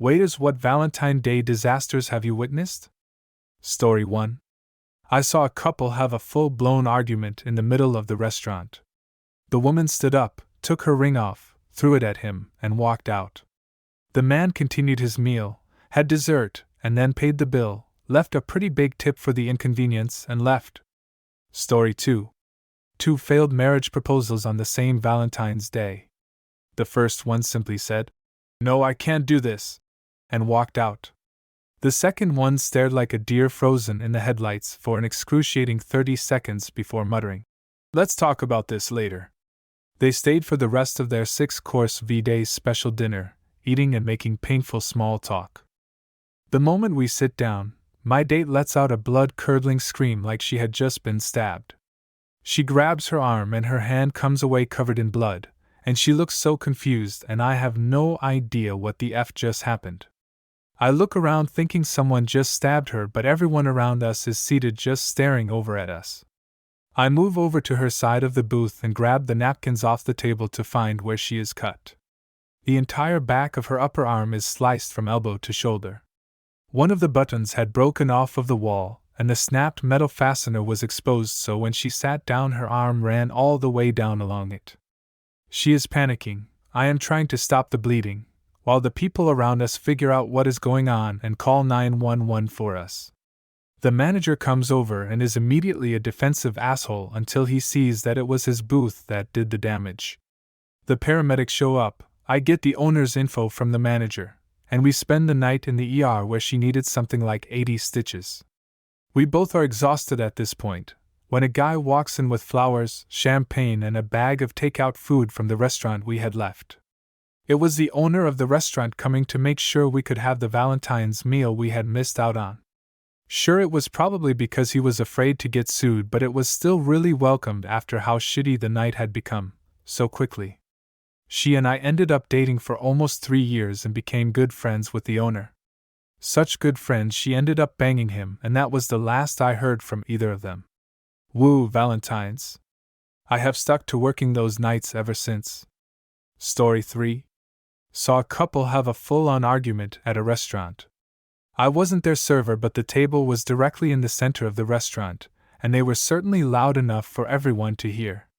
Waiters, what Valentine Day disasters have you witnessed? Story 1. I saw a couple have a full-blown argument in the middle of the restaurant. The woman stood up, took her ring off, threw it at him, and walked out. The man continued his meal, had dessert, and then paid the bill, left a pretty big tip for the inconvenience, and left. Story 2. 2 failed marriage proposals on the same Valentine's Day. The first one simply said, "No, I can't do this," and walked out. The second one stared like a deer frozen in the headlights for an excruciating 30 seconds before muttering, "Let's talk about this later." They stayed for the rest of their 6-course V-Day special dinner, eating and making painful small talk. The moment we sit down, my date lets out a blood-curdling scream like she had just been stabbed. She grabs her arm and her hand comes away covered in blood, and she looks so confused and I have no idea what the F just happened. I look around thinking someone just stabbed her, but everyone around us is seated just staring over at us. I move over to her side of the booth and grab the napkins off the table to find where she is cut. The entire back of her upper arm is sliced from elbow to shoulder. One of the buttons had broken off of the wall, and the snapped metal fastener was exposed, so when she sat down her arm ran all the way down along it. She is panicking. I am trying to stop the bleeding, while the people around us figure out what is going on and call 911 for us. The manager comes over and is immediately a defensive asshole until he sees that it was his booth that did the damage. The paramedics show up, I get the owner's info from the manager, and we spend the night in the ER where she needed something like 80 stitches. We both are exhausted at this point, when a guy walks in with flowers, champagne, and a bag of takeout food from the restaurant we had left. It was the owner of the restaurant coming to make sure we could have the Valentine's meal we had missed out on. Sure, it was probably because he was afraid to get sued, but it was still really welcomed after how shitty the night had become, so quickly. She and I ended up dating for almost 3 years and became good friends with the owner. Such good friends she ended up banging him, and that was the last I heard from either of them. Woo, Valentines. I have stuck to working those nights ever since. Story 3. Saw a couple have a full-on argument at a restaurant. I wasn't their server, but the table was directly in the center of the restaurant, and they were certainly loud enough for everyone to hear.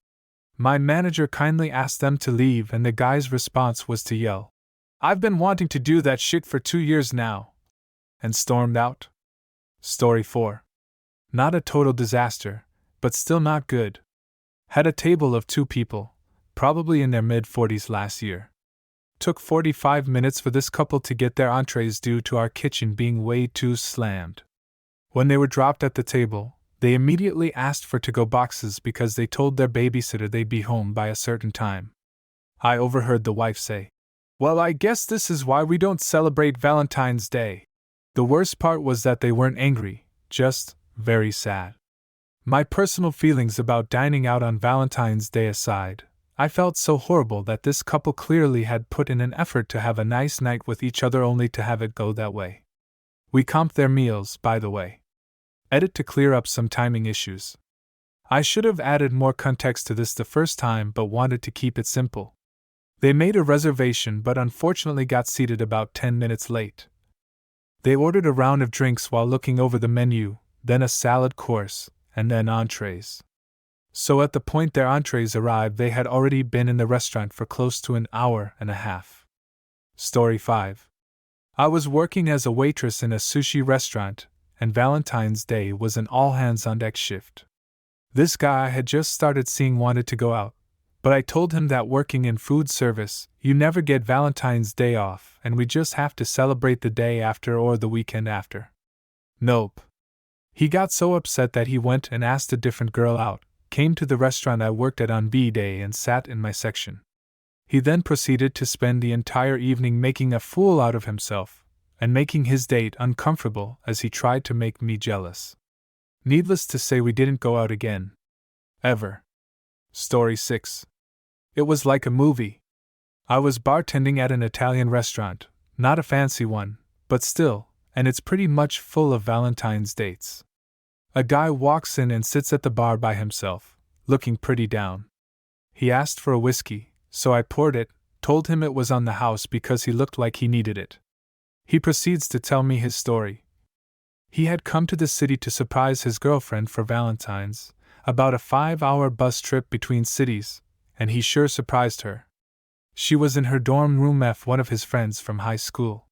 My manager kindly asked them to leave, and the guy's response was to yell, "I've been wanting to do that shit for 2 years now," and stormed out. Story 4. Not a total disaster, but still not good. Had a table of 2 people, probably in their mid-40s last year. Took 45 minutes for this couple to get their entrees due to our kitchen being way too slammed. When they were dropped at the table, they immediately asked for to-go boxes because they told their babysitter they'd be home by a certain time. I overheard the wife say, "Well, I guess this is why we don't celebrate Valentine's Day." The worst part was that they weren't angry, just very sad. My personal feelings about dining out on Valentine's Day aside, I felt so horrible that this couple clearly had put in an effort to have a nice night with each other only to have it go that way. We comped their meals, by the way. Edit to clear up some timing issues. I should have added more context to this the first time, but wanted to keep it simple. They made a reservation but unfortunately got seated about 10 minutes late. They ordered a round of drinks while looking over the menu, then a salad course, and then entrees. So at the point their entrees arrived, they had already been in the restaurant for close to an hour and a half. Story 5. I was working as a waitress in a sushi restaurant, and Valentine's Day was an all-hands-on-deck shift. This guy I had just started seeing wanted to go out, but I told him that working in food service, you never get Valentine's Day off, and we just have to celebrate the day after or the weekend after. Nope. He got so upset that he went and asked a different girl out, came to the restaurant I worked at on B-Day and sat in my section. He then proceeded to spend the entire evening making a fool out of himself, and making his date uncomfortable as he tried to make me jealous. Needless to say, we didn't go out again. Ever. Story 6. It was like a movie. I was bartending at an Italian restaurant, not a fancy one, but still, and it's pretty much full of Valentine's dates. A guy walks in and sits at the bar by himself, looking pretty down. He asked for a whiskey, so I poured it, told him it was on the house because he looked like he needed it. He proceeds to tell me his story. He had come to the city to surprise his girlfriend for Valentine's, about a 5-hour bus trip between cities, and he sure surprised her. She was in her dorm room with one of his friends from high school.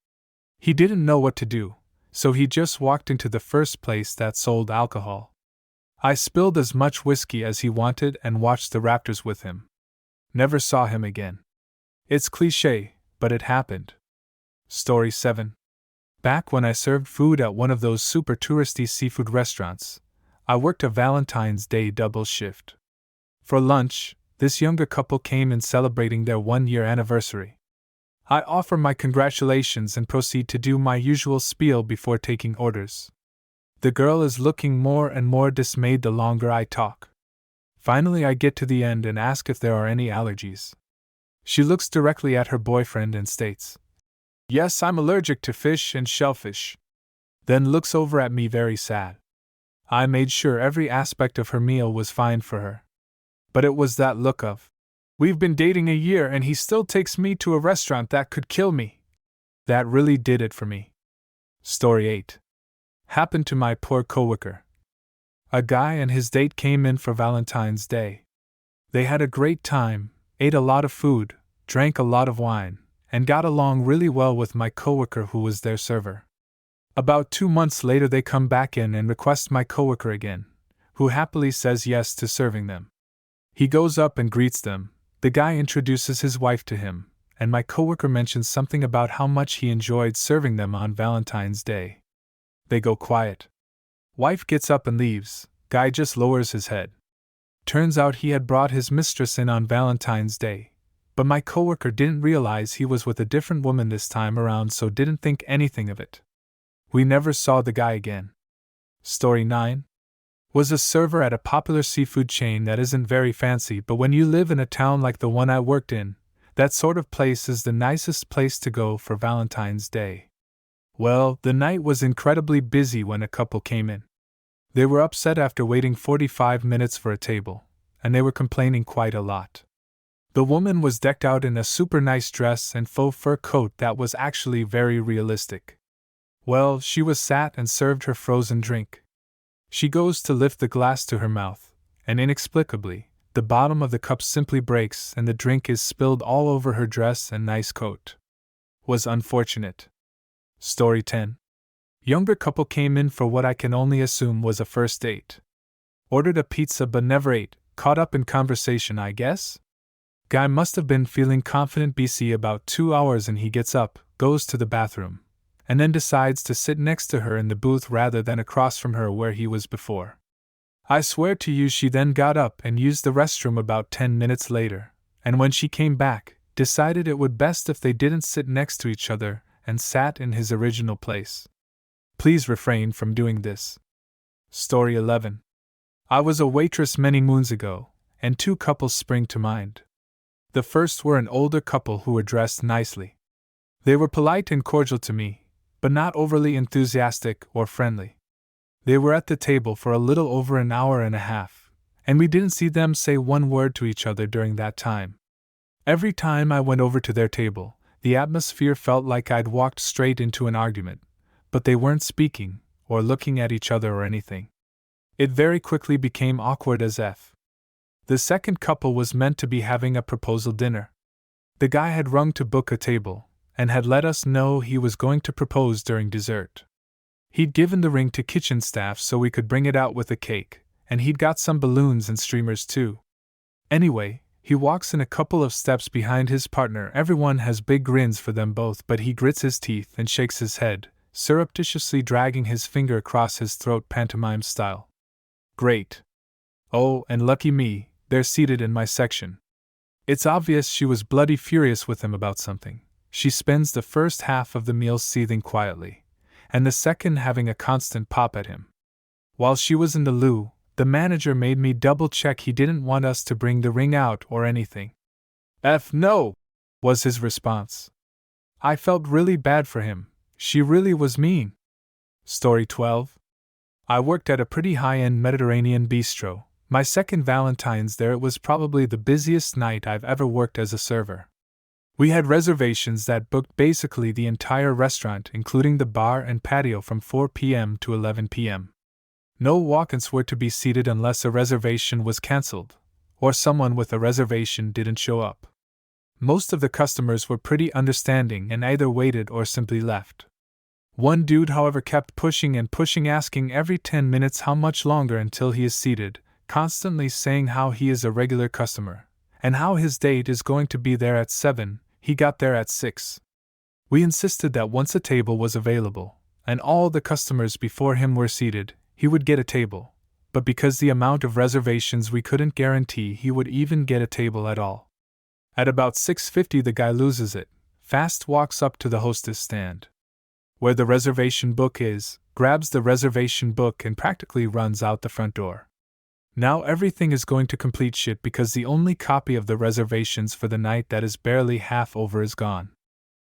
He didn't know what to do, so he just walked into the first place that sold alcohol. I spilled as much whiskey as he wanted and watched the Raptors with him. Never saw him again. It's cliché, but it happened. Story 7. Back when I served food at one of those super touristy seafood restaurants, I worked a Valentine's Day double shift. For lunch, this younger couple came in celebrating their 1-year anniversary. I offer my congratulations and proceed to do my usual spiel before taking orders. The girl is looking more and more dismayed the longer I talk. Finally, I get to the end and ask if there are any allergies. She looks directly at her boyfriend and states, "Yes, I'm allergic to fish and shellfish." Then looks over at me very sad. I made sure every aspect of her meal was fine for her. But it was that look of, "We've been dating a year and he still takes me to a restaurant that could kill me," that really did it for me. Story 8. Happened to my poor coworker. A guy and his date came in for Valentine's Day. They had a great time, ate a lot of food, drank a lot of wine, and got along really well with my coworker who was their server. About 2 months later they come back in and request my coworker again, who happily says yes to serving them. He goes up and greets them, the guy introduces his wife to him, and my coworker mentions something about how much he enjoyed serving them on Valentine's Day. They go quiet. Wife gets up and leaves, guy just lowers his head. Turns out he had brought his mistress in on Valentine's Day, but my coworker didn't realize he was with a different woman this time around, so didn't think anything of it. We never saw the guy again. Story 9. Was a server at a popular seafood chain that isn't very fancy, but when you live in a town like the one I worked in, that sort of place is the nicest place to go for Valentine's Day. Well, the night was incredibly busy when a couple came in. They were upset after waiting 45 minutes for a table, and they were complaining quite a lot. The woman was decked out in a super nice dress and faux fur coat that was actually very realistic. Well, she was sat and served her frozen drink. She goes to lift the glass to her mouth, and inexplicably, the bottom of the cup simply breaks and the drink is spilled all over her dress and nice coat. Was unfortunate. Story 10. Younger couple came in for what I can only assume was a first date. Ordered a pizza but never ate, caught up in conversation I guess? Guy must have been feeling confident BC about 2 hours and he gets up, goes to the bathroom, and then decides to sit next to her in the booth rather than across from her where he was before. I swear to you she then got up and used the restroom about 10 minutes later, and when she came back, decided it would best if they didn't sit next to each other and sat in his original place. Please refrain from doing this. Story 11. I was a waitress many moons ago, and 2 couples spring to mind. The first were an older couple who were dressed nicely. They were polite and cordial to me, but not overly enthusiastic or friendly. They were at the table for a little over an hour and a half, and we didn't see them say one word to each other during that time. Every time I went over to their table, the atmosphere felt like I'd walked straight into an argument, but they weren't speaking, or looking at each other or anything. It very quickly became awkward as F. The second couple was meant to be having a proposal dinner. The guy had rung to book a table, and had let us know he was going to propose during dessert. He'd given the ring to kitchen staff so we could bring it out with a cake, and he'd got some balloons and streamers too. Anyway, he walks in a couple of steps behind his partner. Everyone has big grins for them both, but he grits his teeth and shakes his head, surreptitiously dragging his finger across his throat pantomime style. Great. Oh, and lucky me, they're seated in my section. It's obvious she was bloody furious with him about something. She spends the first half of the meal seething quietly, and the second having a constant pop at him. While she was in the loo, the manager made me double-check he didn't want us to bring the ring out or anything. F no, was his response. I felt really bad for him. She really was mean. Story 12. I worked at a pretty high-end Mediterranean bistro. My second Valentine's there. It was probably the busiest night I've ever worked as a server. We had reservations that booked basically the entire restaurant, including the bar and patio, from 4 p.m. to 11 p.m. No walk-ins were to be seated unless a reservation was cancelled, or someone with a reservation didn't show up. Most of the customers were pretty understanding and either waited or simply left. One dude, however, kept pushing and pushing, asking every 10 minutes how much longer until he is seated, constantly saying how he is a regular customer, and how his date is going to be there at 7, he got there at 6. We insisted that once a table was available, and all the customers before him were seated, he would get a table, but because the amount of reservations, we couldn't guarantee he would even get a table at all. At about 6:50 the guy loses it, fast walks up to the hostess stand, where the reservation book is, grabs the reservation book and practically runs out the front door. Now everything is going to complete shit because the only copy of the reservations for the night that is barely half over is gone.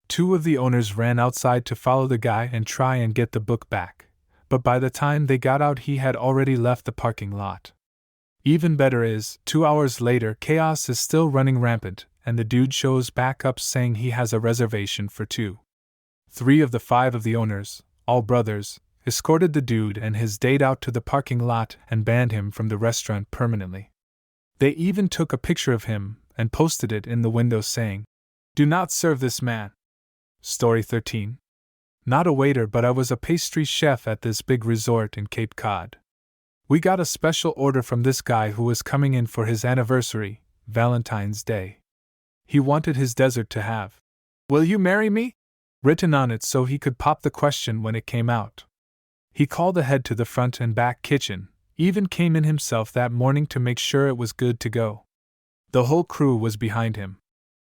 Two of the owners ran outside to follow the guy and try and get the book back, but by the time they got out he had already left the parking lot. Even better is, 2 hours later chaos is still running rampant, and the dude shows back up saying he has a reservation for 2. 3 of the 5 of the owners, all brothers, escorted the dude and his date out to the parking lot and banned him from the restaurant permanently. They even took a picture of him and posted it in the window saying, "Do not serve this man." Story 13. Not a waiter, but I was a pastry chef at this big resort in Cape Cod. We got a special order from this guy who was coming in for his anniversary, Valentine's Day. He wanted his dessert to have, "Will you marry me?" written on it so he could pop the question when it came out. He called ahead to the front and back kitchen, even came in himself that morning to make sure it was good to go. The whole crew was behind him.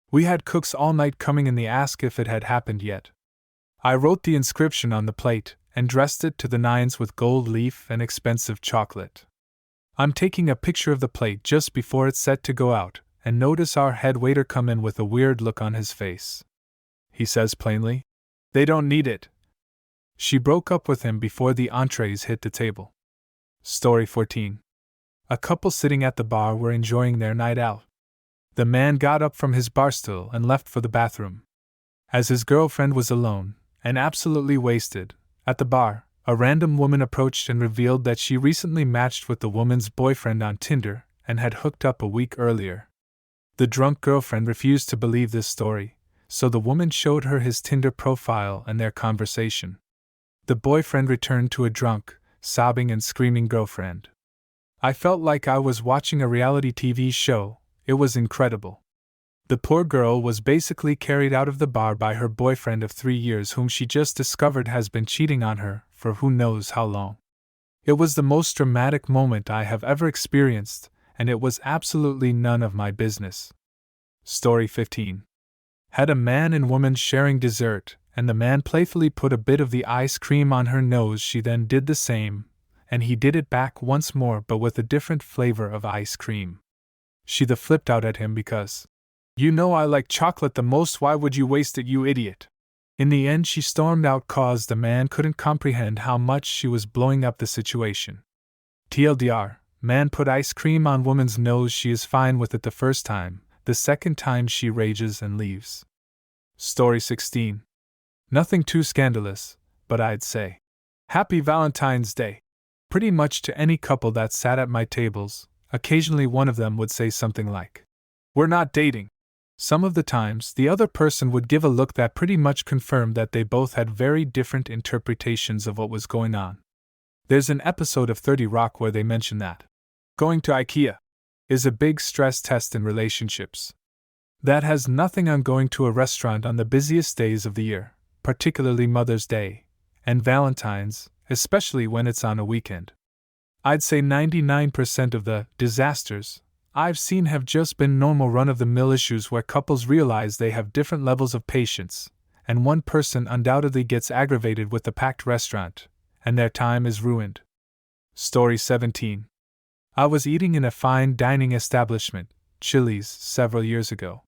We had cooks all night coming in to ask if it had happened yet. I wrote the inscription on the plate and dressed it to the nines with gold leaf and expensive chocolate. I'm taking a picture of the plate just before it's set to go out, and notice our head waiter come in with a weird look on his face. He says plainly, "They don't need it." She broke up with him before the entrees hit the table. Story 14. A couple sitting at the bar were enjoying their night out. The man got up from his bar stool and left for the bathroom. As his girlfriend was alone, and absolutely wasted, at the bar, a random woman approached and revealed that she recently matched with the woman's boyfriend on Tinder and had hooked up a week earlier. The drunk girlfriend refused to believe this story, so the woman showed her his Tinder profile and their conversation. The boyfriend returned to a drunk, sobbing and screaming girlfriend. I felt like I was watching a reality TV show. It was incredible. The poor girl was basically carried out of the bar by her boyfriend of 3 years, whom she just discovered has been cheating on her for who knows how long. It was the most dramatic moment I have ever experienced, and it was absolutely none of my business. Story 15. Had a man and woman sharing dessert, and the man playfully put a bit of the ice cream on her nose. She then did the same, and he did it back once more but with a different flavor of ice cream. She flipped out at him because, "You know I like chocolate the most, why would you waste it, you idiot?" In the end she stormed out cause the man couldn't comprehend how much she was blowing up the situation. TLDR, man put ice cream on woman's nose, she is fine with it the first time, the second time she rages and leaves. Story 16. Nothing too scandalous, but I'd say, "Happy Valentine's Day," pretty much to any couple that sat at my tables. Occasionally one of them would say something like, "We're not dating." Some of the times the other person would give a look that pretty much confirmed that they both had very different interpretations of what was going on. There's an episode of 30 Rock where they mention that going to IKEA is a big stress test in relationships. That has nothing on going to a restaurant on the busiest days of the year, particularly Mother's Day, and Valentine's, especially when it's on a weekend. I'd say 99% of the disasters I've seen have just been normal run-of-the-mill issues where couples realize they have different levels of patience, and one person undoubtedly gets aggravated with the packed restaurant, and their time is ruined. Story 17. I was eating in a fine dining establishment, Chili's, several years ago.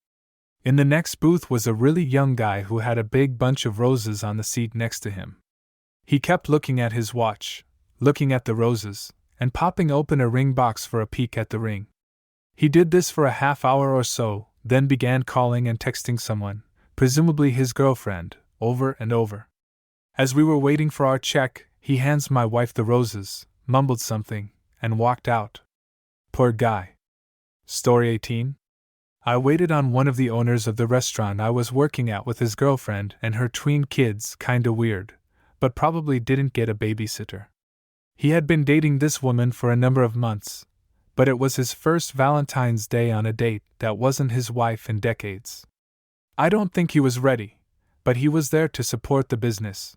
In the next booth was a really young guy who had a big bunch of roses on the seat next to him. He kept looking at his watch, looking at the roses, and popping open a ring box for a peek at the ring. He did this for a half hour or so, then began calling and texting someone, presumably his girlfriend, over and over. As we were waiting for our check, he hands my wife the roses, mumbled something, and walked out. Poor guy. Story 18. I waited on one of the owners of the restaurant I was working at with his girlfriend and her tween kids, kinda weird, but probably didn't get a babysitter. He had been dating this woman for a number of months, but it was his first Valentine's Day on a date that wasn't his wife in decades. I don't think he was ready, but he was there to support the business.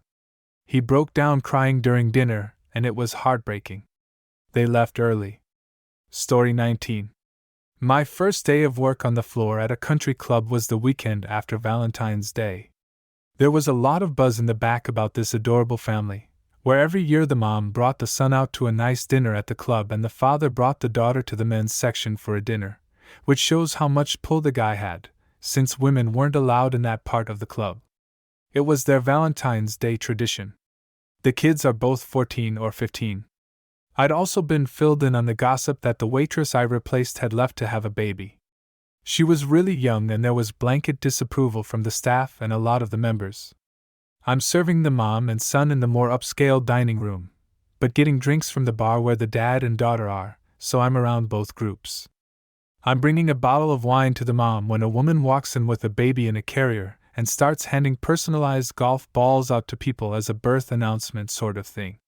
He broke down crying during dinner, and it was heartbreaking. They left early. Story 19. My first day of work on the floor at a country club was the weekend after Valentine's Day. There was a lot of buzz in the back about this adorable family, where every year the mom brought the son out to a nice dinner at the club and the father brought the daughter to the men's section for a dinner, which shows how much pull the guy had, since women weren't allowed in that part of the club. It was their Valentine's Day tradition. The kids are both 14 or 15. I'd also been filled in on the gossip that the waitress I replaced had left to have a baby. She was really young and there was blanket disapproval from the staff and a lot of the members. I'm serving the mom and son in the more upscale dining room, but getting drinks from the bar where the dad and daughter are, so I'm around both groups. I'm bringing a bottle of wine to the mom when a woman walks in with a baby in a carrier and starts handing personalized golf balls out to people as a birth announcement sort of thing.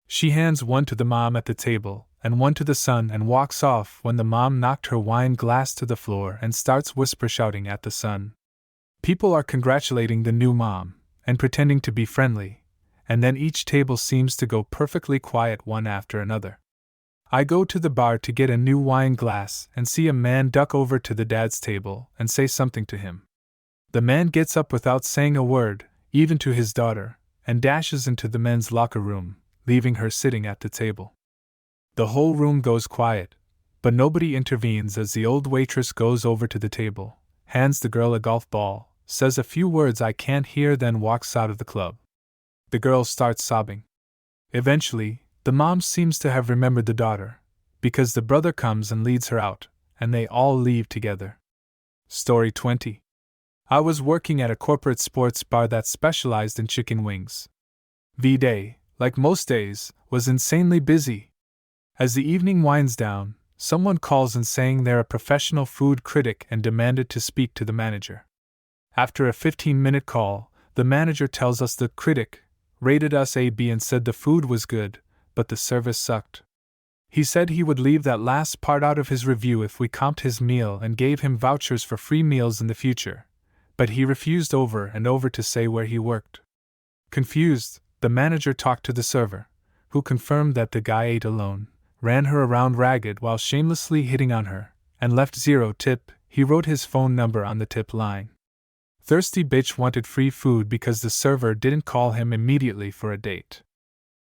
She hands one to the mom at the table and one to the son and walks off when the mom knocked her wine glass to the floor and starts whisper shouting at the son. People are congratulating the new mom and pretending to be friendly, and then each table seems to go perfectly quiet one after another. I go to the bar to get a new wine glass and see a man duck over to the dad's table and say something to him. The man gets up without saying a word, even to his daughter, and dashes into the men's locker room, leaving her sitting at the table. The whole room goes quiet, but nobody intervenes as the old waitress goes over to the table, hands the girl a golf ball, says a few words I can't hear, then walks out of the club. The girl starts sobbing. Eventually, the mom seems to have remembered the daughter, because the brother comes and leads her out, and they all leave together. Story 20. I was working at a corporate sports bar that specialized in chicken wings. V-Day, like most days, was insanely busy. As the evening winds down, someone calls in saying they're a professional food critic and demanded to speak to the manager. After a 15-minute call, the manager tells us the critic rated us A, B and said the food was good, but the service sucked. He said he would leave that last part out of his review if we comped his meal and gave him vouchers for free meals in the future, but he refused over and over to say where he worked. Confused, the manager talked to the server, who confirmed that the guy ate alone, ran her around ragged while shamelessly hitting on her, and left 0 tip. He wrote his phone number on the tip line. Thirsty bitch wanted free food because the server didn't call him immediately for a date.